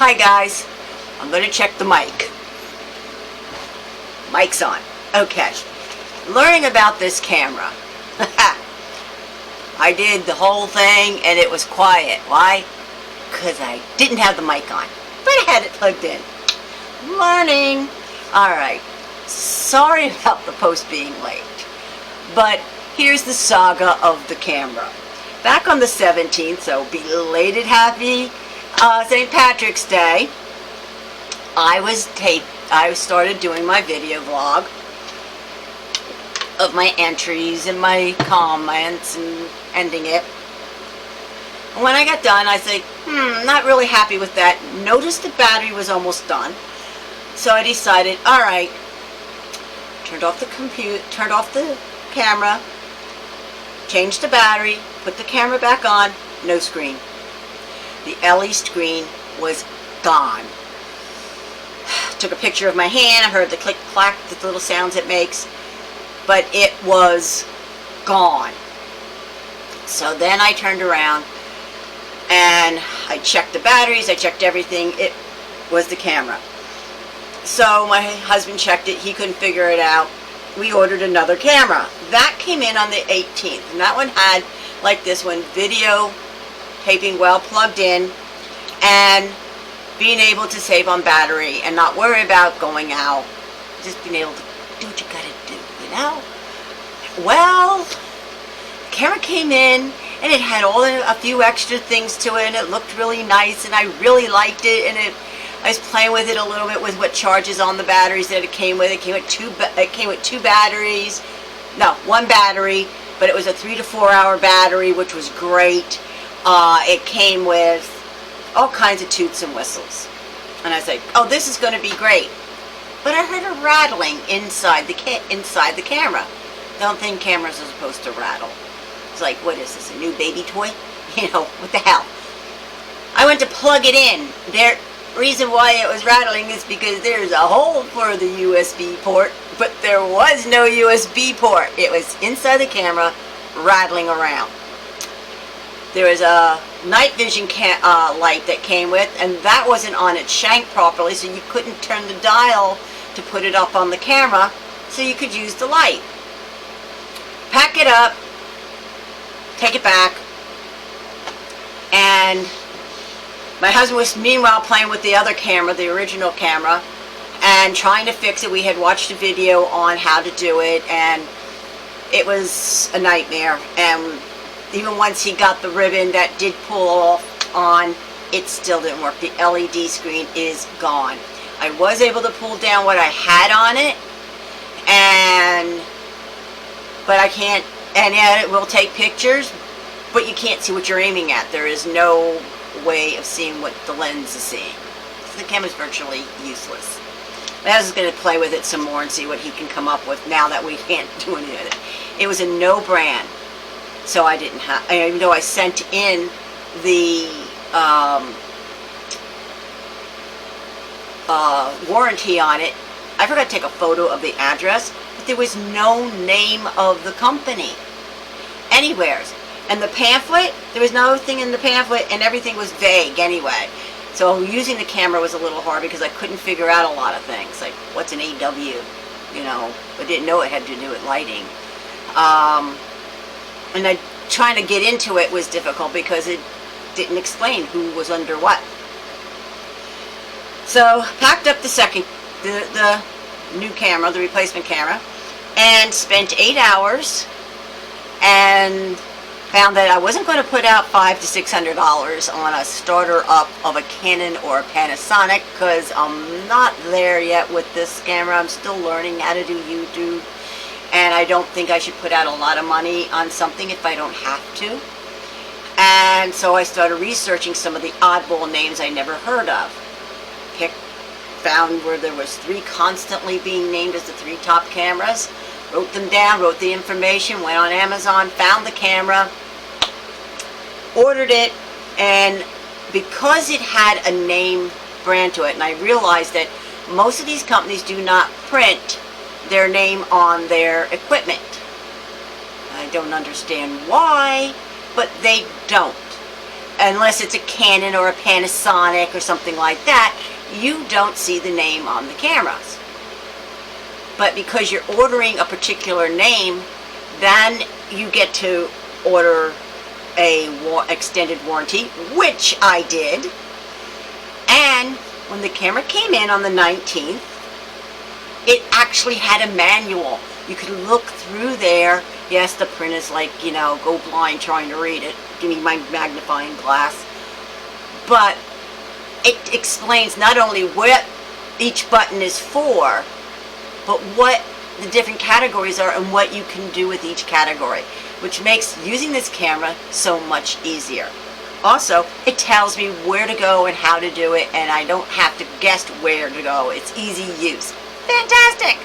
Hi guys, I'm going to check the mic. Mic's on. Okay. Learning about this camera. I did the whole thing and it was quiet. Why? Because I didn't have the mic on. But I had it plugged in. Learning. Alright. Sorry about the post being late. But here's the saga of the camera. Back on the 17th, so belated happy St. Patrick's Day, I started doing my video vlog of my entries and my comments and ending it. And when I got done, I said, not really happy with that. Noticed the battery was almost done. So I decided, alright, turned off the camera, changed the battery, put the camera back on, no screen. The LE screen was gone. Took a picture of my hand, I heard the click clack, the little sounds it makes, but it was gone. So then I turned around and I checked the batteries, I checked everything. It was the camera. So my husband checked it, he couldn't figure it out. We ordered another camera. That came in on the 18th, and that one had, like this one, video taping well plugged in and being able to save on battery and not worry about going out. Just being able to do what you gotta do, you know? Well, the camera came in and it had a few extra things to it and it looked really nice and I really liked it, and I was playing with it a little bit with what charges on the batteries that it came with. It came with two batteries. No, one battery, but it was a 3 to 4 hour battery, which was great. It came with all kinds of toots and whistles. And I was like, oh, this is going to be great. But I heard a rattling inside the camera. Don't think cameras are supposed to rattle. It's like, what is this, a new baby toy? You know, what the hell? I went to plug it in. Reason why it was rattling is because there's a hole for the USB port, but there was no USB port. It was inside the camera, rattling around. There was a night vision light that came with, and that wasn't on its shank properly, so you couldn't turn the dial to put it up on the camera, so you could use the light. Pack it up, take it back, and my husband was meanwhile playing with the other camera, the original camera, and trying to fix it. We had watched a video on how to do it, and it was a nightmare. And even once he got the ribbon that did pull off on, it still didn't work. The LED screen is gone. I was able to pull down what I had on it, but I can't, and yeah, it will take pictures, but you can't see what you're aiming at. There is no way of seeing what the lens is seeing. So the camera's virtually useless. My husband's going to play with it some more and see what he can come up with now that we can't do anything with it. It was a no brand, so I didn't have, even though I sent in the warranty on it, I forgot to take a photo of the address, but there was no name of the company anywheres. And the pamphlet, there was no thing in the pamphlet, and everything was vague anyway. So using the camera was a little hard because I couldn't figure out a lot of things, like what's an AW, you know, I didn't know it had to do with lighting. And trying to get into it was difficult because it didn't explain who was under what. So packed up the new camera, the replacement camera, and spent 8 hours and found that I wasn't going to put out $500 to $600 on a starter up of a Canon or a Panasonic because I'm not there yet with this camera. I'm still learning how to do YouTube, and I don't think I should put out a lot of money on something if I don't have to. And so I started researching some of the oddball names I never heard of. Found where there was 3 constantly being named as the 3 top cameras. Wrote them down, wrote the information, went on Amazon, found the camera, ordered it, and because it had a name brand to it, and I realized that most of these companies do not print their name on their equipment. I don't understand why, but they don't. unless it's a Canon or a Panasonic or something like that, you don't see the name on the cameras. But because you're ordering a particular name, then you get to order a extended warranty, which I did. And when the camera came in on the 19th, it actually had a manual. You could look through there. Yes, the print is like, you know, go blind trying to read it. Give me my magnifying glass. But it explains not only what each button is for, but what the different categories are and what you can do with each category, which makes using this camera so much easier. Also, it tells me where to go and how to do it, and I don't have to guess where to go. It's easy use. Fantastic!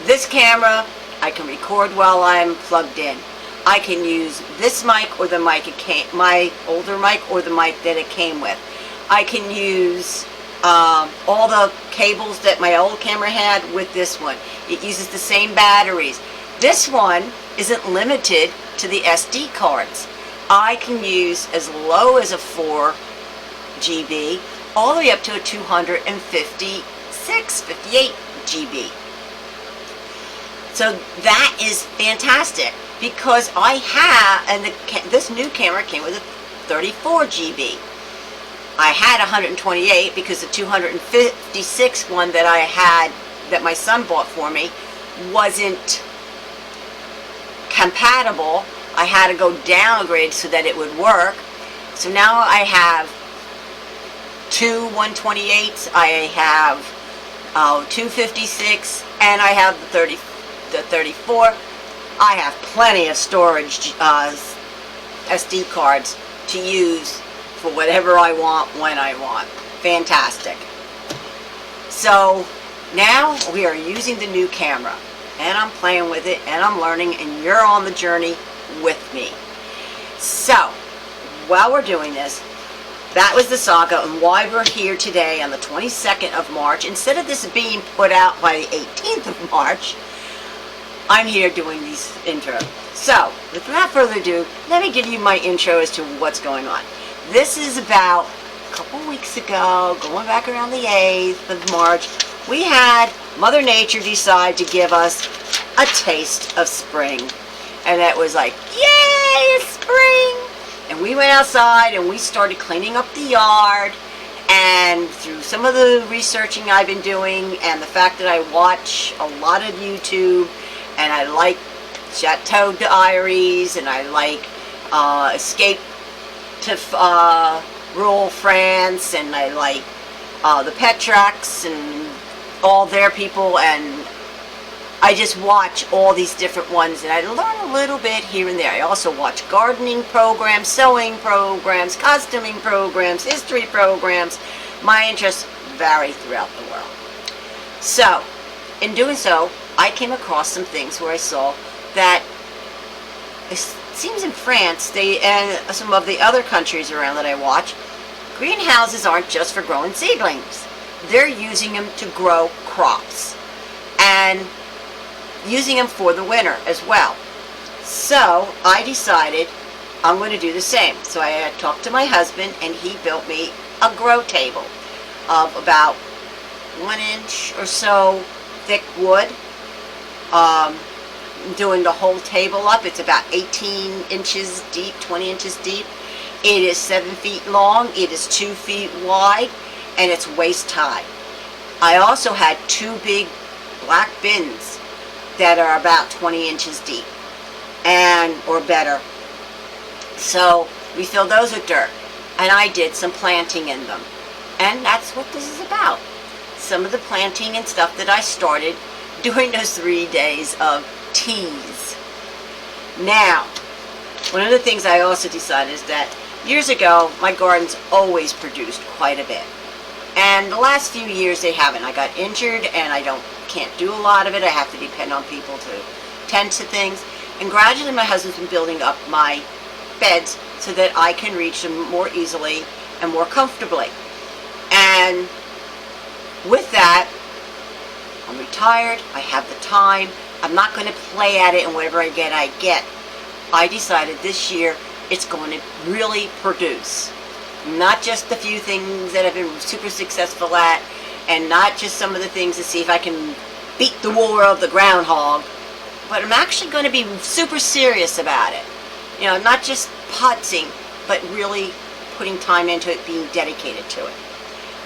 This camera, I can record while I'm plugged in. I can use this mic or the mic it came, my older mic or the mic that it came with. I can use all the cables that my old camera had with this one. It uses the same batteries. This one isn't limited to the SD cards. I can use as low as a 4 GB all the way up to a 258 GB. So that is fantastic because I have, and this new camera came with a 34 GB. I had 128 because the 256 one that I had, that my son bought for me, wasn't compatible. I had to go downgrade so that it would work. So now I have two 128s, I have 256, and I have the 34. I have plenty of storage SD cards to use for whatever I want, when I want. Fantastic. So now we are using the new camera, and I'm playing with it, and I'm learning, and you're on the journey with me. So while we're doing this, that was the saga and why we're here today on the 22nd of March. Instead of this being put out by the 18th of March, I'm here doing these intros. So without further ado, let me give you my intro as to what's going on. This is about a couple weeks ago, going back around the 8th of March, we had Mother Nature decide to give us a taste of spring. And that was like, yay, it's spring! And we went outside and we started cleaning up the yard. And through some of the researching I've been doing and the fact that I watch a lot of YouTube, and I like Chateau Diaries, and I like Escape to Rural France, and I like the Petrarchs and all their people, and I just watch all these different ones, and I learn a little bit here and there. I also watch gardening programs, sewing programs, costuming programs, history programs. My interests vary throughout the world. So, in doing so, I came across some things where I saw that it seems in France, and some of the other countries around that I watch, greenhouses aren't just for growing seedlings. They're using them to grow crops and using them for the winter as well. So I decided I'm going to do the same. So I talked to my husband, and he built me a grow table of about 1 inch or so thick wood. Doing the whole table up, it's about 18 inches deep, 20 inches deep. It is 7 feet long, it is 2 feet wide, and it's waist high. I also had 2 big black bins that are about 20 inches deep and or better. So we filled those with dirt, and I did some planting in them, and that's what this is about. Some of the planting and stuff that I started during those 3 days of tease. Now, one of the things I also decided is that years ago my gardens always produced quite a bit, and the last few years they haven't. I got injured and I can't do a lot of it. I have to depend on people to tend to things, and gradually my husband's been building up my beds so that I can reach them more easily and more comfortably. And with that, I'm retired, I have the time, I'm not going to play at it, and whatever I get, I get. I decided this year it's going to really produce. Not just the few things that I've been super successful at, and not just some of the things to see if I can beat the war of the groundhog, but I'm actually going to be super serious about it. You know, not just putzing, but really putting time into it, being dedicated to it.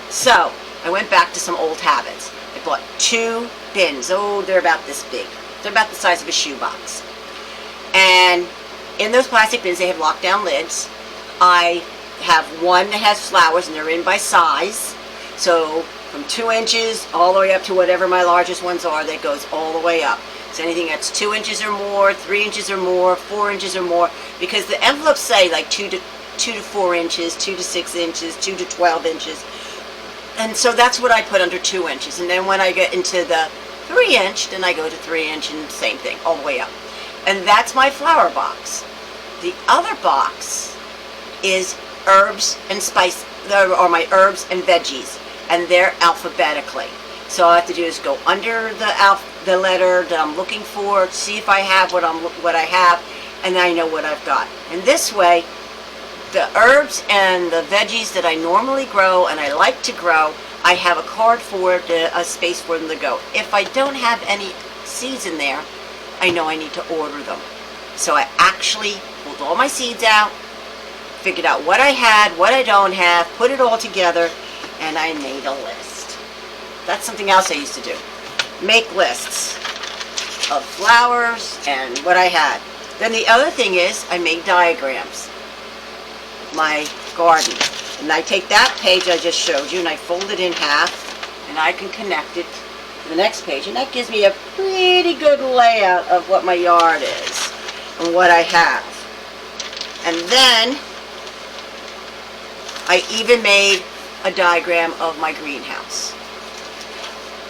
So, I went back to some old habits. I bought 2 bins. Oh, they're about this big. They're about the size of a shoebox. And in those plastic bins, they have lockdown lids. I have one that has flowers, and they're in by size. So, from 2 inches all the way up to whatever my largest ones are, that goes all the way up. So anything that's 2 inches or more, 3 inches or more, 4 inches or more, because the envelopes say like 2 to 4 inches, 2 to 6 inches, 2 to 12 inches. And so that's what I put under 2 inches. And then when I get into the 3 inch, then I go to 3 inch and same thing, all the way up. And that's my flower box. The other box is herbs and spice, or my herbs and veggies, and they're alphabetically. So all I have to do is go under the letter that I'm looking for, see if I have what I have, and I know what I've got. And this way, the herbs and the veggies that I normally grow and I like to grow, I have a card for a space for them to go. If I don't have any seeds in there, I know I need to order them. So I actually pulled all my seeds out, figured out what I had, what I don't have, put it all together, and I made a list. That's something else I used to do. Make lists of flowers and what I had. Then the other thing is I make diagrams. My garden. And I take that page I just showed you and I fold it in half and I can connect it to the next page. And that gives me a pretty good layout of what my yard is and what I have. And then I even made a diagram of my greenhouse.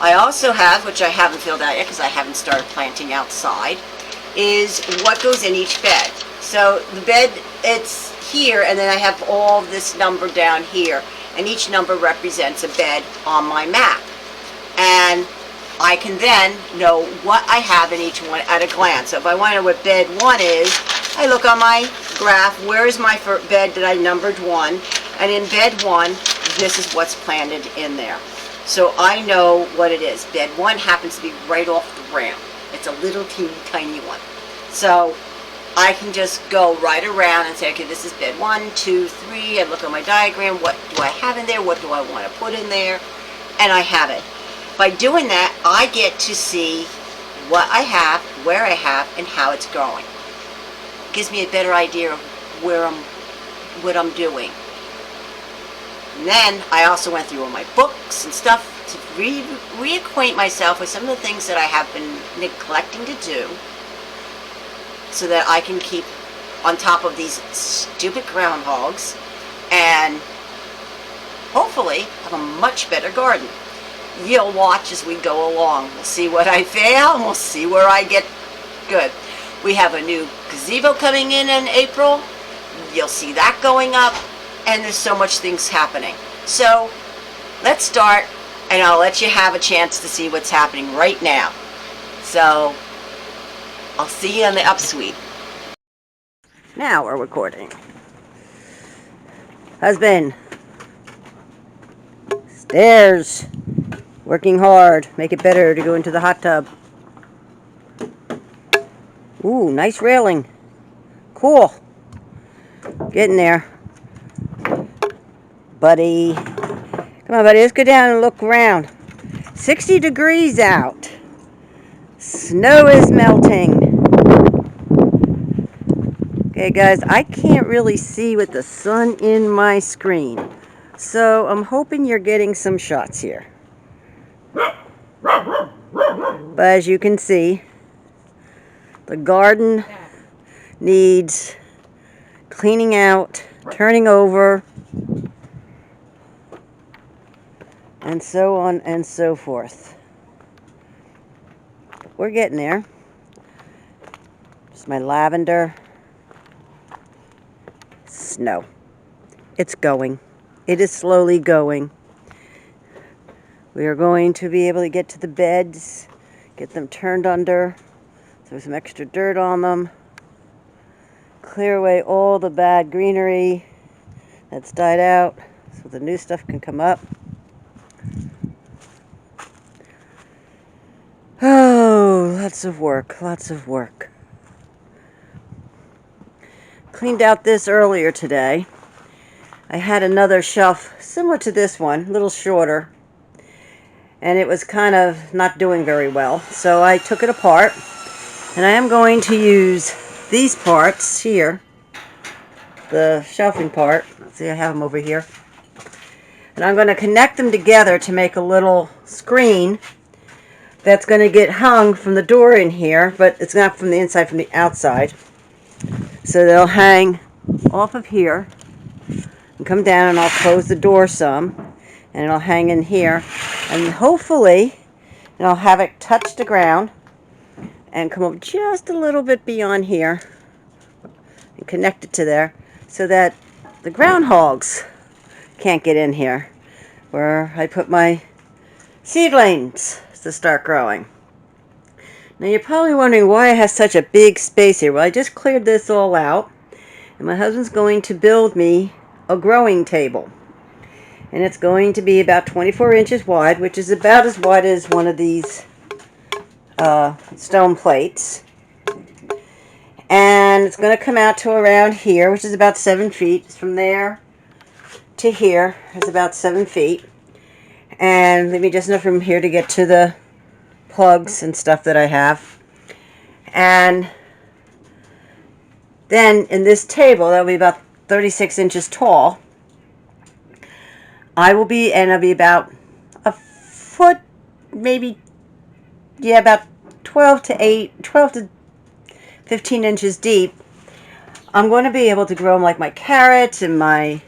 I also have, which I haven't filled out yet because I haven't started planting outside, is what goes in each bed. So the bed, it's here, and then I have all this number down here, and each number represents a bed on my map. And I can then know what I have in each one at a glance. So if I want to know what bed 1 is, I look on my graph, where is my bed that I numbered 1, and in bed 1, this is what's planted in there. So I know what it is. Bed 1 happens to be right off the ramp. It's a little teeny tiny one. So I can just go right around and say, okay, this is bed 1, 2, 3. I look at my diagram. What do I have in there? What do I want to put in there? And I have it. By doing that, I get to see what I have, where I have, and how it's going. It gives me a better idea of what I'm doing. And then I also went through all my books and stuff to reacquaint myself with some of the things that I have been neglecting to do so that I can keep on top of these stupid groundhogs and hopefully have a much better garden. You'll watch as we go along. We'll see what I fail and we'll see where I get good. We have a new gazebo coming in April. You'll see that going up. And there's so much things happening. So let's start, and I'll let you have a chance to see what's happening right now. So I'll see you on the upsuite. Now we're recording. Husband. Stairs. Working hard. Make it better to go into the hot tub. Ooh, nice railing. Cool. Getting there. Buddy. Come on, buddy. Let's go down and look around. 60 degrees out. Snow is melting. Okay, guys, I can't really see with the sun in my screen. So I'm hoping you're getting some shots here. But as you can see, the garden needs cleaning out, turning over, and so on and so forth. But we're getting there. Just my lavender. Snow. It's going. It is slowly going. We are going to be able to get to the beds, get them turned under, throw some extra dirt on them, clear away all the bad greenery that's died out so the new stuff can come up. Oh, lots of work, lots of work. Cleaned out this earlier today. I had another shelf similar to this one, a little shorter, and it was kind of not doing very well. So I took it apart, and I am going to use these parts here, the shelving part. Let's see, I have them over here. And I'm going to connect them together to make a little screen that's going to get hung from the door in here, but it's not from the inside, from the outside. So they'll hang off of here and come down, and I'll close the door some, and it'll hang in here, and hopefully I'll have it touch the ground and come up just a little bit beyond here and connect it to there so that the groundhogs can't get in here where I put my seedlings to start growing. Now you're probably wondering why I have such a big space here. Well, I just cleared this all out, and my husband's going to build me a growing table. And it's going to be about 24 inches wide, which is about as wide as one of these stone plates. And it's going to come out to around here, which is about 7 feet. From there to here is about 7 feet. And leave me just enough room here to get to the plugs and stuff that I have. And then in this table, that'll be about 36 inches tall. I'll be about a foot, maybe, yeah, about 12 to 15 inches deep. I'm going to be able to grow them like my carrots and my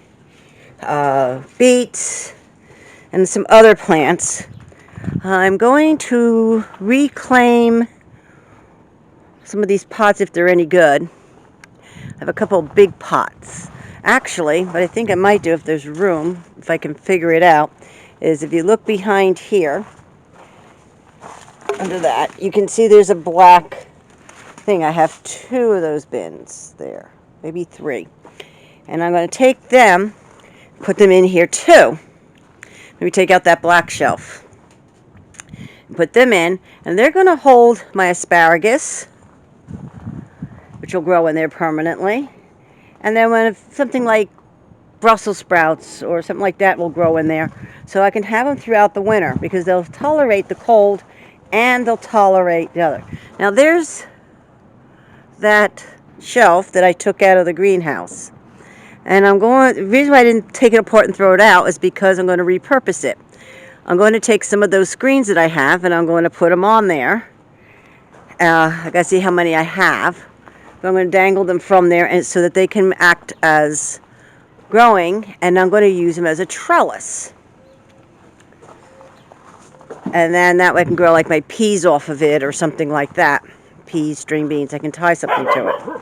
beets and some other plants. I'm going to reclaim some of these pots if they're any good. I have a couple of big pots. Actually, what I think I might do if there's room, if I can figure it out, is if you look behind here, under that, you can see there's a black thing. I have 2 of those bins there, maybe 3. And I'm going to take them, put them in here too. Maybe take out that black shelf. Put them in, and they're going to hold my asparagus, which will grow in there permanently. And then when something like Brussels sprouts or something like that will grow in there, so I can have them throughout the winter because they'll tolerate the cold and they'll tolerate the other. Now there's that shelf that I took out of the greenhouse. And the reason why I didn't take it apart and throw it out is because I'm going to repurpose it. I'm going to take some of those screens that I have and I'm going to put them on there. I got to see how many I have. But I'm going to dangle them from there and so that they can act as growing, and I'm going to use them as a trellis. And then that way I can grow like my peas off of it or something like that. Peas, string beans, I can tie something to it.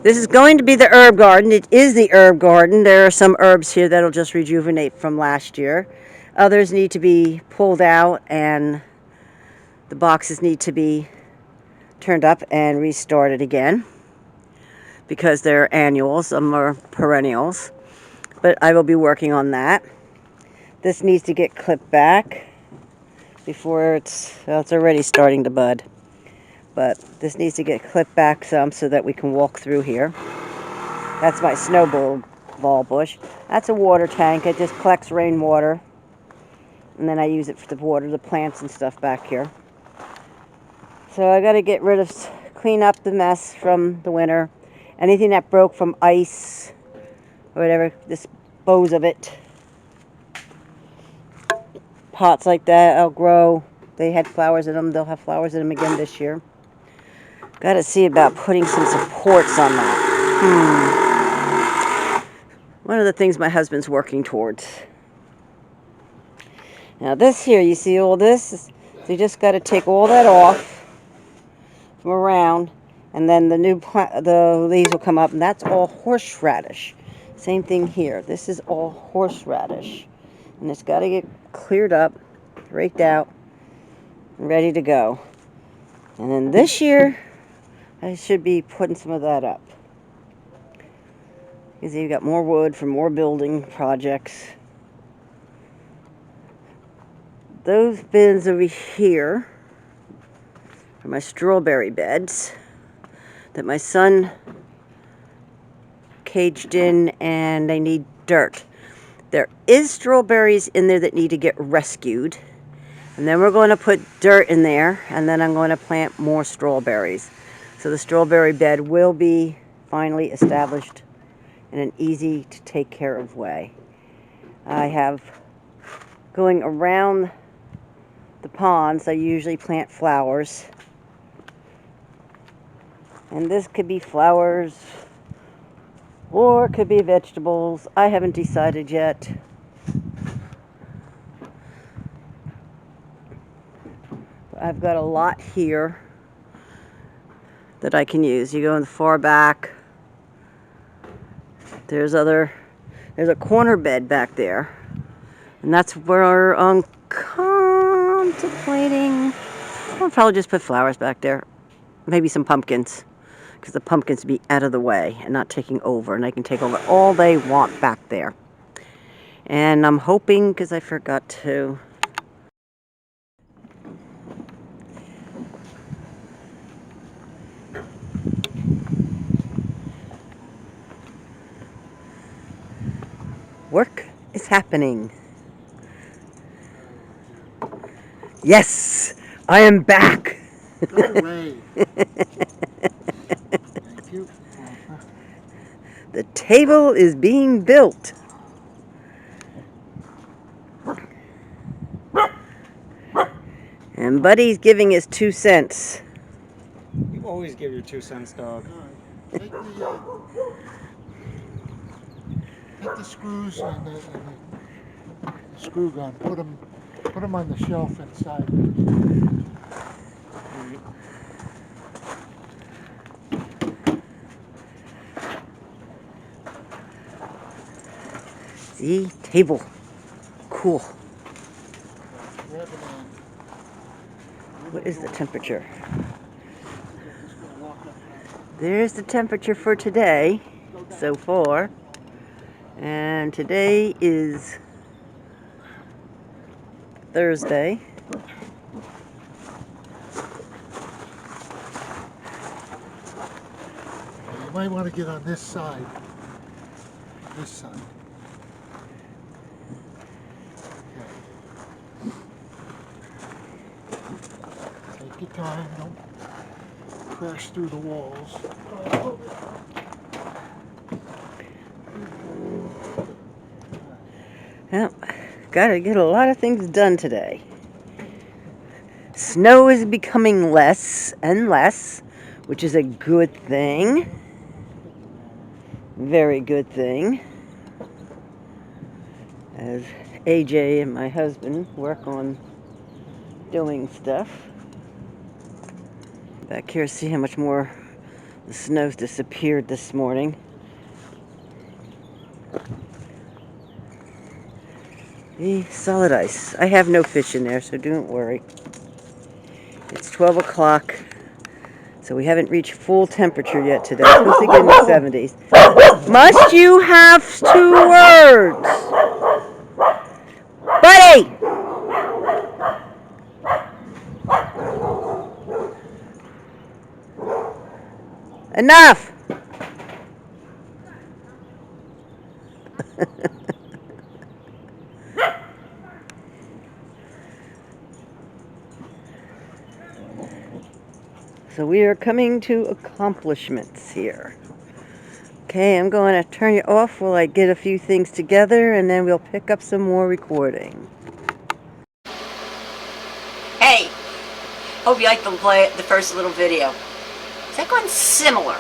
This is going to be the herb garden. It is the herb garden. There are some herbs here that'll just rejuvenate from last year. Others need to be pulled out and the boxes need to be turned up and restarted again because they're annuals, some are perennials. But I will be working on that. This needs to get clipped back before it's already starting to bud. But this needs to get clipped back some so that we can walk through here. That's my snowball bush. That's a water tank. It just collects rainwater. And then I use it to water the plants and stuff back here. So I got to clean up the mess from the winter. Anything that broke from ice or whatever, dispose of it. Pots like that, I'll grow. They had flowers in them. They'll have flowers in them again this year. Got to see about putting some supports on that. One of the things my husband's working towards. Now this here, you see all this? So you just got to take all that off from around, and then the leaves will come up, and that's all horseradish. Same thing here. This is all horseradish, and it's got to get cleared up, raked out, and ready to go. And then this year, I should be putting some of that up. Because you've got more wood for more building projects. Those bins over here are my strawberry beds that my son caged in, and they need dirt. There is strawberries in there that need to get rescued. And then we're going to put dirt in there, and then I'm going to plant more strawberries. So the strawberry bed will be finally established in an easy to take care of way. I have, going around the ponds, I usually plant flowers. And this could be flowers or it could be vegetables. I haven't decided yet. I've got a lot here that I can use. You go in the far back. There's a corner bed back there. And that's where I'm contemplating. I'll probably just put flowers back there. Maybe some pumpkins. Because the pumpkins be out of the way and not taking over. And I can take over all they want back there. And I'm hoping, because I forgot to... Work is happening. Yes, I am back. Hooray. Thank you. The table is being built. And Buddy's giving his 2 cents. You always give your 2 cents, dog. Take the screws and the screw gun. Put them on the shelf inside. See, table. Cool. What is the temperature? There's the temperature for today so far. And today is Thursday. You might want to get on this side. This side. Okay. Take your time. Don't crash through the walls. Well, gotta get a lot of things done today. Snow is becoming less and less, which is a good thing. Very good thing. As AJ and my husband work on doing stuff. Back here, see how much more the snow's disappeared this morning. The solid ice. I have no fish in there, so don't worry. It's 12 o'clock, so we haven't reached full temperature yet today. It's supposed to get in the 70s. Must you have 2 words? Buddy! Enough! So we are coming to accomplishments here. Okay, I'm going to turn you off while I get a few things together, and then we'll pick up some more recording. Hey, hope you liked the first little video. That one's similar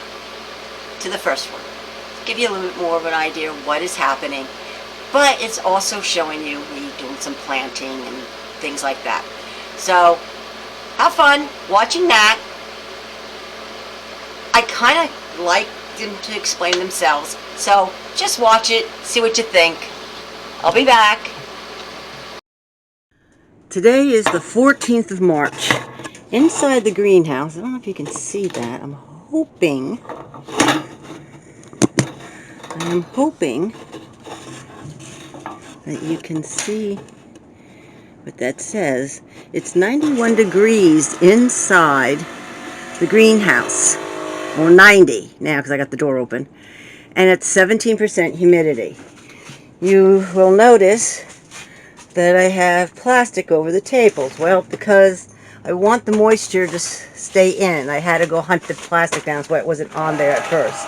to the first one. To give you a little bit more of an idea of what is happening, but it's also showing you me doing some planting and things like that. So have fun watching that. I kind of like them to explain themselves, so just watch it, see what you think. I'll be back. Today is the 14th of March. Inside the greenhouse, I don't know if you can see that, I'm hoping I I'm hoping that you can see what that says. It's 91 degrees inside the greenhouse. Well, 90 now because I got the door open. And it's 17% humidity. You will notice that I have plastic over the tables. Well, because I want the moisture to stay in. I had to go hunt the plastic down so it wasn't on there at first.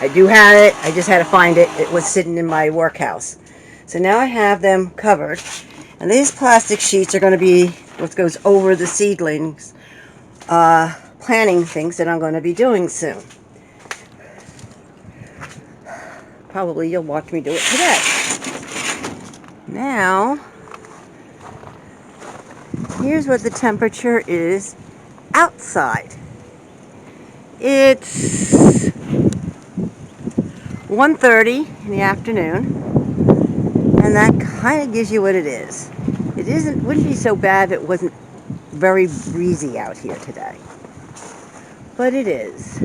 I do have it. I just had to find it. It was sitting in my workhouse. So now I have them covered. And these plastic sheets are going to be what goes over the seedlings planting things that I'm going to be doing soon. Probably you'll watch me do it today. Now, here's what the temperature is outside. It's 1:30 in the afternoon, and that kind of gives you what it is. Wouldn't be so bad if it wasn't very breezy out here today, but it is.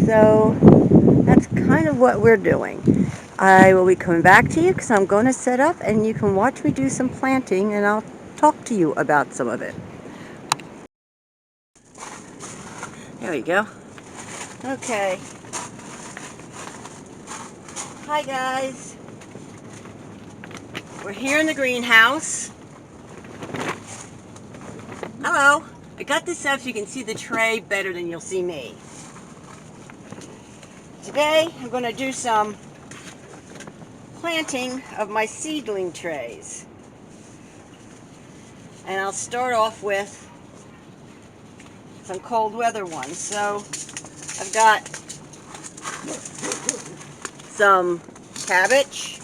So that's kind of what we're doing. I will be coming back to you because I'm going to set up and you can watch me do some planting and I'll talk to you about some of it. There we go. Okay. Hi guys. We're here in the greenhouse. Hello. I got this up so you can see the tray better than you'll see me. Today I'm going to do some planting of my seedling trays. And I'll start off with some cold weather ones. So I've got some cabbage,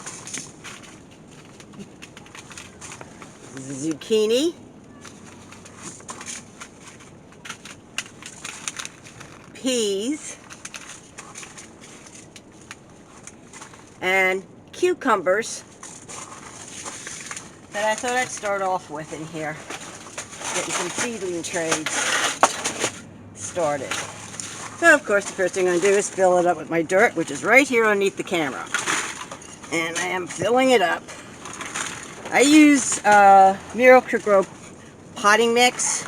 zucchini, peas, and cucumbers that I thought I'd start off with in here. Getting some seedling trays started. So of course the first thing I'm going to do is fill it up with my dirt, which is right here underneath the camera. And I am filling it up. I use Miracle-Gro potting mix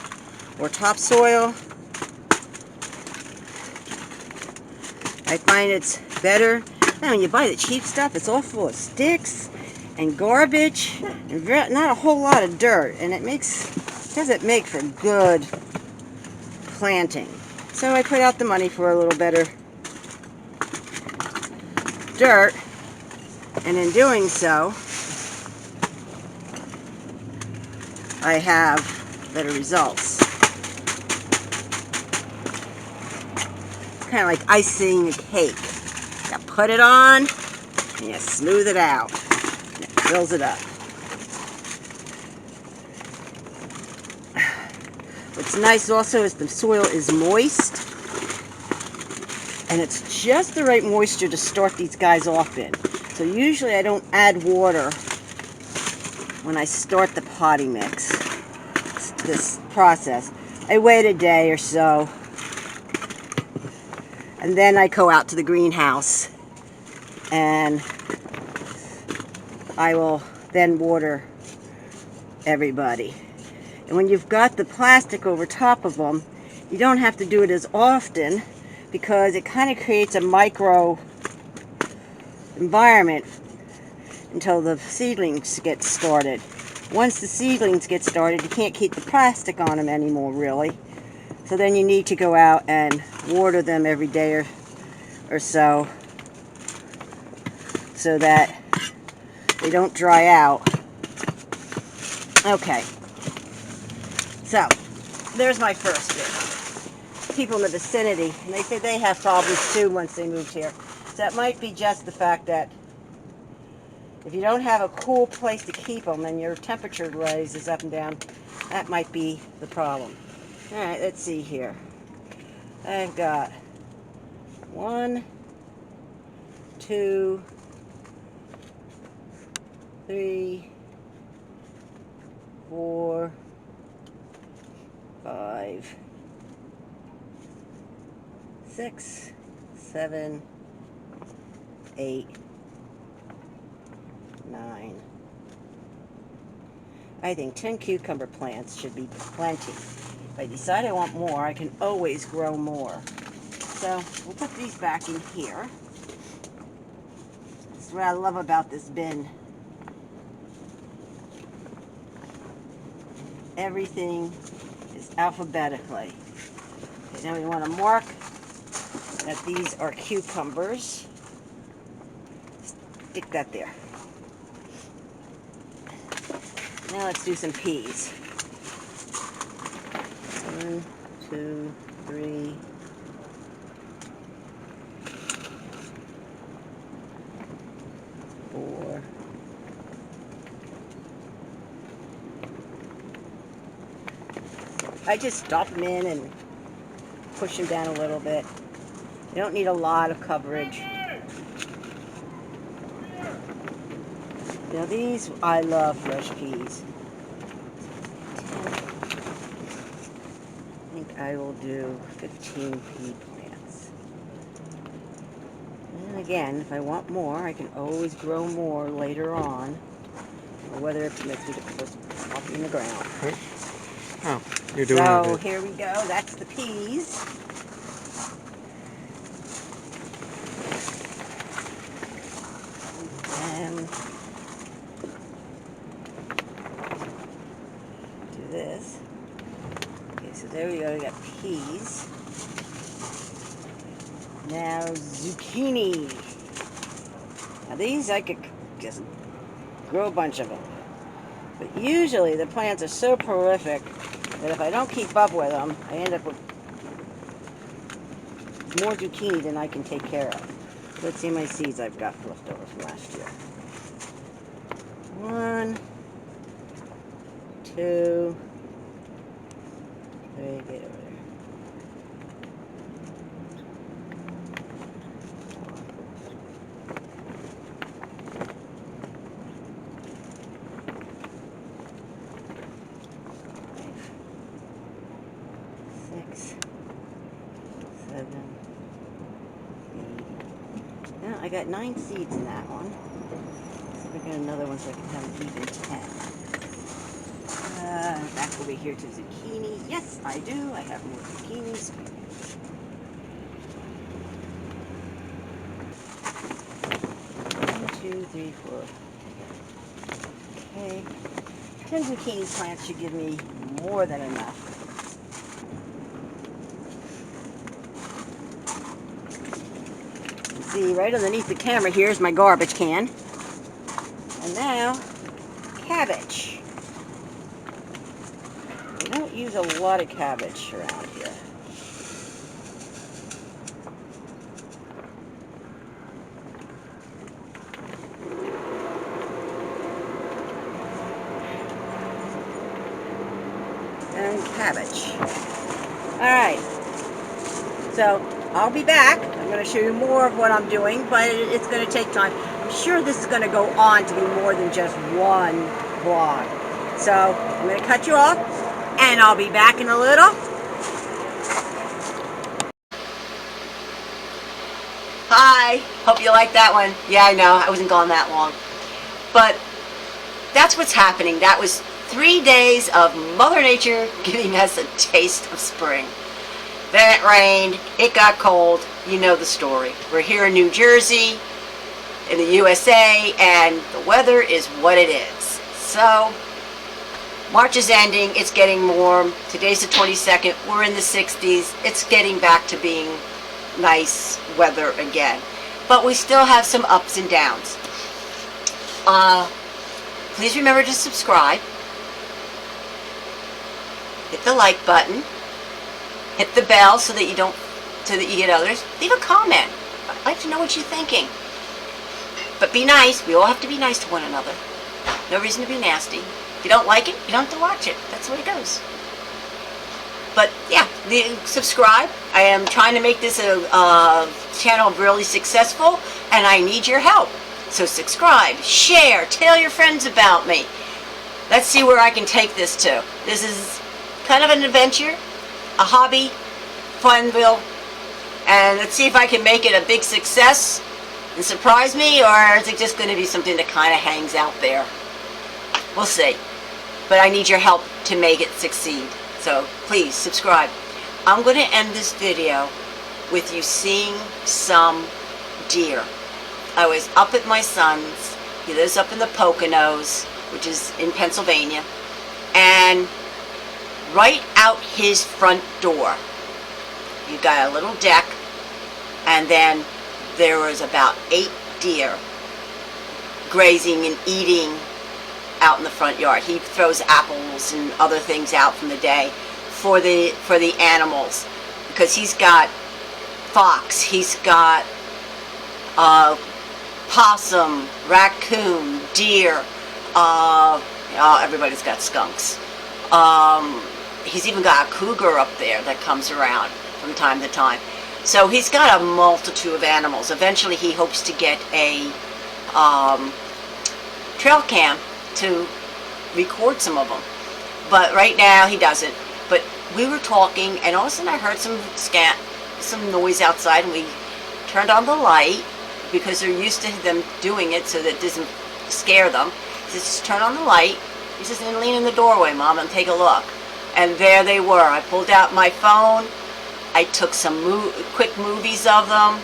or topsoil. I find it's better. Now when you buy the cheap stuff, it's all full of sticks and garbage and not a whole lot of dirt, and it doesn't make for good planting. So I put out the money for a little better dirt, and in doing so I have better results. Kind of like icing a cake. You put it on and you smooth it out. And it fills it up. What's nice also is the soil is moist, and it's just the right moisture to start these guys off in. So usually I don't add water when I start the potting mix, this process. I wait a day or so, and then I go out to the greenhouse and I will then water everybody. And when you've got the plastic over top of them, you don't have to do it as often because it kind of creates a micro environment until the seedlings get started. Once the seedlings get started, you can't keep the plastic on them anymore, really. So then you need to go out and water them every day or so that they don't dry out. Okay. So, there's my first bit. People in the vicinity, and they say they have problems too once they moved here. So that might be just the fact that if you don't have a cool place to keep them and your temperature rises up and down, that might be the problem. Alright, let's see here. I've got 1, 2, 3, 4, 5, 6, 7, 8, 9. I think 10 cucumber plants should be plenty. If I decide I want more, I can always grow more. So we'll put these back in here. This is what I love about this bin. Everything is alphabetically. Okay, now we want to mark that these are cucumbers. Stick that there. Now let's do some peas. 1, 2, 3. 4. I just stop them in and push them down a little bit. You don't need a lot of coverage. Now these, I love fresh peas. I think I will do 15 pea plants. And again, if I want more, I can always grow more later on. Or whether it makes me just pop in the ground. Okay. Oh, you're doing So it. here we go. That's the peas. And do this. Okay, so there we go. We got peas. Now zucchini. Now these I could just grow a bunch of them. But usually the plants are so prolific that if I don't keep up with them, I end up with more zucchini than I can take care of. Let's see my seeds I've got left over from last year. 1, 2, 3, get over there. 6, 7, 8. Now I got 9 seeds in that one. So I got another one so I can have an even 10. Back over here to zucchini. Yes, I do. I have more zucchinis. 1, 2, 3, 4. Okay. 10 zucchini plants should give me more than enough. See, right underneath the camera here is my garbage can. And now, cabbage. We don't use a lot of cabbage around here. And cabbage. Alright. So, I'll be back. I'm going to show you more of what I'm doing, but it's going to take time. I'm sure this is going to go on to be more than just one vlog. So, I'm going to cut you off, and I'll be back in a little. Hi, hope you liked that one. Yeah, I know, I wasn't gone that long. But that's what's happening. That was 3 days of Mother Nature giving us a taste of spring. Then it rained, it got cold, you know the story. We're here in New Jersey, in the USA, and the weather is what it is. So, March is ending, it's getting warm. Today's the 22nd, we're in the 60s. It's getting back to being nice weather again. But we still have some ups and downs. Please remember to subscribe. Hit the like button. Hit the bell so that you get others. Leave a comment. I'd like to know what you're thinking. But be nice. We all have to be nice to one another. No reason to be nasty. If you don't like it, you don't have to watch it. That's the way it goes. But yeah, subscribe. I am trying to make this a channel really successful, and I need your help. So subscribe, share, tell your friends about me. Let's see where I can take this to. This is kind of an adventure, a hobby, funville, and let's see if I can make it a big success and surprise me, or is it just going to be something that kind of hangs out there? We'll see. But I need your help to make it succeed. So please subscribe. I'm going to end this video with you seeing some deer. I was up at my son's. He lives up in the Poconos, which is in Pennsylvania. And right out his front door, you got a little deck, and then there was about 8 deer grazing and eating out in the front yard. He throws apples and other things out from the day for the animals, because he's got fox, he's got possum, raccoon, deer, everybody's got skunks. He's even got a cougar up there that comes around from time to time. So he's got a multitude of animals. Eventually he hopes to get a trail cam to record some of them. But right now he doesn't. But we were talking, and all of a sudden I heard some noise outside, and we turned on the light because they're used to them doing it so that it doesn't scare them. He says, just turn on the light. He says, and lean in the doorway, Mom, and take a look. And there they were. I pulled out my phone. I took some quick movies of them.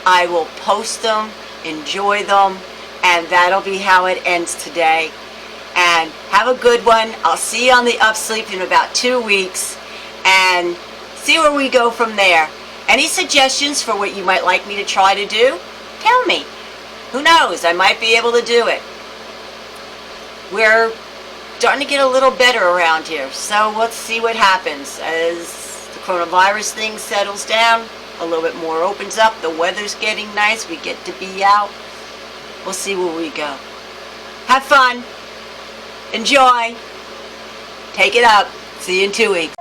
I will post them, enjoy them, and that'll be how it ends today. And have a good one. I'll see you on the Upsleep in about 2 weeks, and see where we go from there. Any suggestions for what you might like me to try to do? Tell me. Who knows? I might be able to do it. We're starting to get a little better around here, so let's see what happens as the coronavirus thing settles down. A little bit more opens up. The weather's getting nice. We get to be out. We'll see where we go. Have fun. Enjoy. Take it up. See you in 2 weeks.